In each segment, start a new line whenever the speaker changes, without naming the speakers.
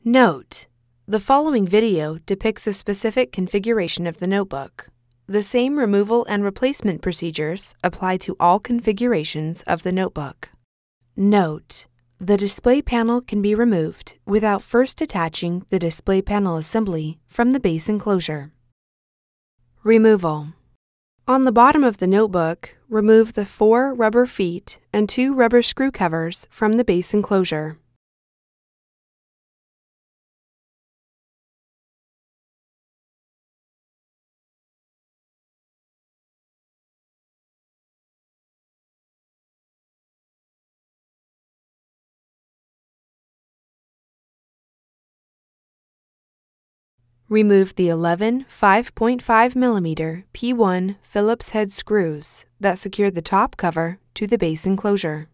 Note: the following video depicts a specific configuration of the notebook. The same removal and replacement procedures apply to all configurations of the notebook. Note: the display panel can be removed without first detaching the display panel assembly from the base enclosure. Removal. On the bottom of the notebook, remove the 4 rubber feet and 2 rubber screw covers from the base enclosure. Remove the 11 5.5 mm P1 Phillips-head screws that secure the top cover to the base enclosure.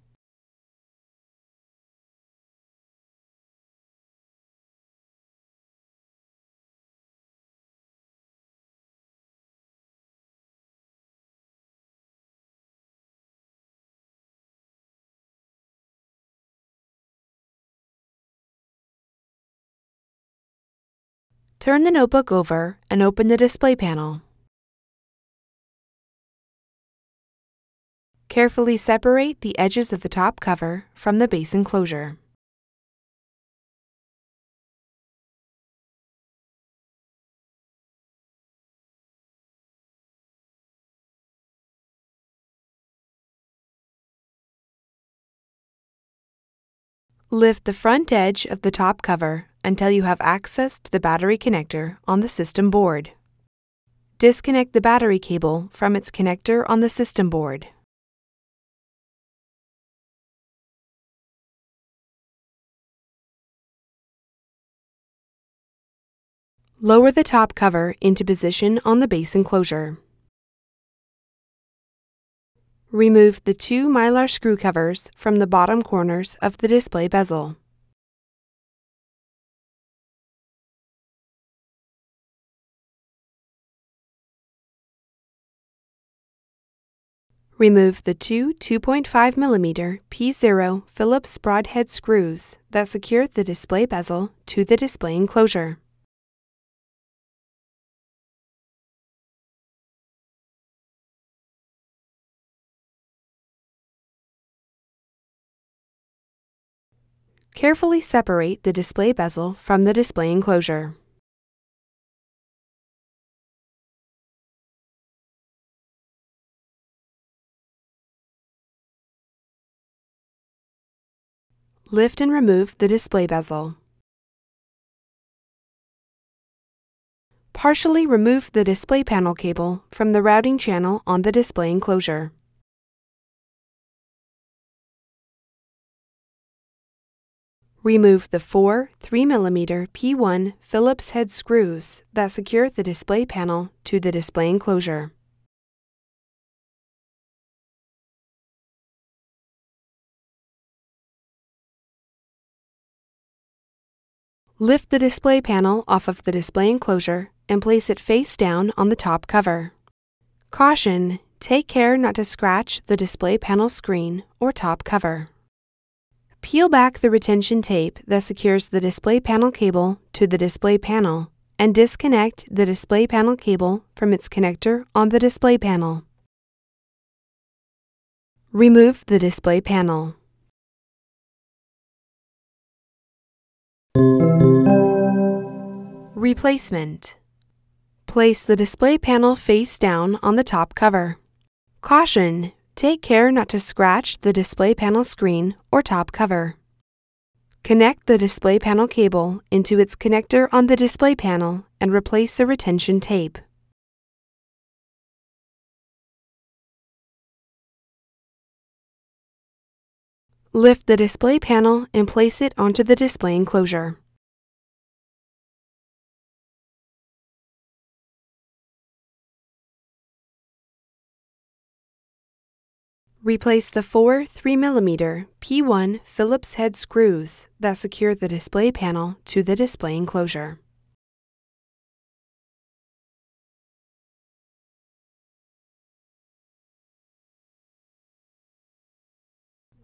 Turn the notebook over and open the display panel. Carefully separate the edges of the top cover from the base enclosure. Lift the front edge of the top cover until you have access to the battery connector on the system board. Disconnect the battery cable from its connector on the system board. Lower the top cover into position on the base enclosure. Remove the 2 mylar screw covers from the bottom corners of the display bezel. Remove the 2 2.5 mm P0 Phillips broadhead screws that secure the display bezel to the display enclosure. Carefully separate the display bezel from the display enclosure. Lift and remove the display bezel. Partially remove the display panel cable from the routing channel on the display enclosure. Remove the 4 3 mm P1 Phillips-head screws that secure the display panel to the display enclosure. Lift the display panel off of the display enclosure and place it face down on the top cover. Caution: take care not to scratch the display panel screen or top cover. Peel back the retention tape that secures the display panel cable to the display panel and disconnect the display panel cable from its connector on the display panel. Remove the display panel. Replacement. Place the display panel face down on the top cover. Caution: take care not to scratch the display panel screen or top cover. Connect the display panel cable into its connector on the display panel and replace the retention tape. Lift the display panel and place it onto the display enclosure. Replace the 4 3 mm P1 Phillips-head screws that secure the display panel to the display enclosure.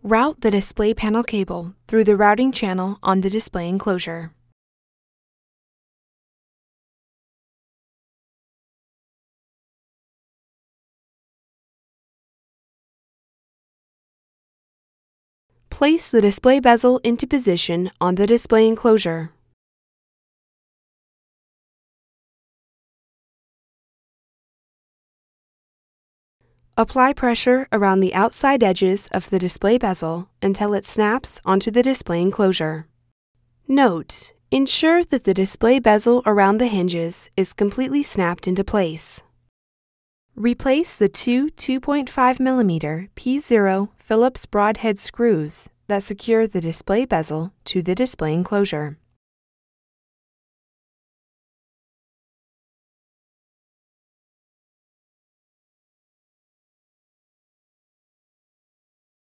Route the display panel cable through the routing channel on the display enclosure. Place the display bezel into position on the display enclosure. Apply pressure around the outside edges of the display bezel until it snaps onto the display enclosure. Note: ensure that the display bezel around the hinges is completely snapped into place. Replace the two 2.5mm P0 Phillips broadhead screws that secure the display bezel to the display enclosure.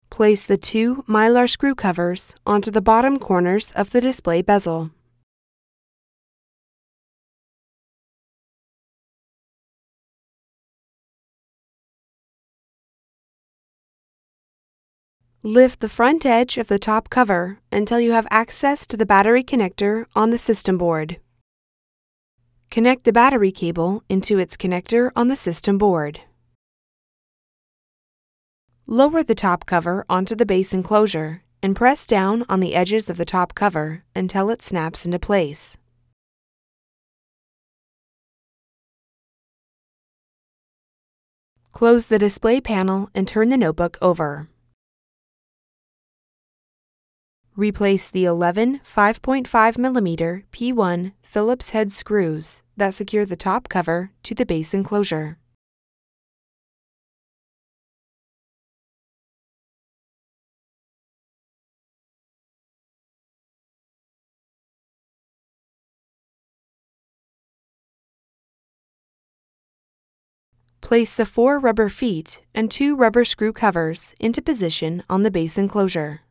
Place the two mylar screw covers onto the bottom corners of the display bezel. Lift the front edge of the top cover until you have access to the battery connector on the system board. Connect the battery cable into its connector on the system board. Lower the top cover onto the base enclosure and press down on the edges of the top cover until it snaps into place. Close the display panel and turn the notebook over. Replace the 11 5.5mm P1 Phillips-head screws that secure the top cover to the base enclosure. Place the 4 rubber feet and 2 rubber screw covers into position on the base enclosure.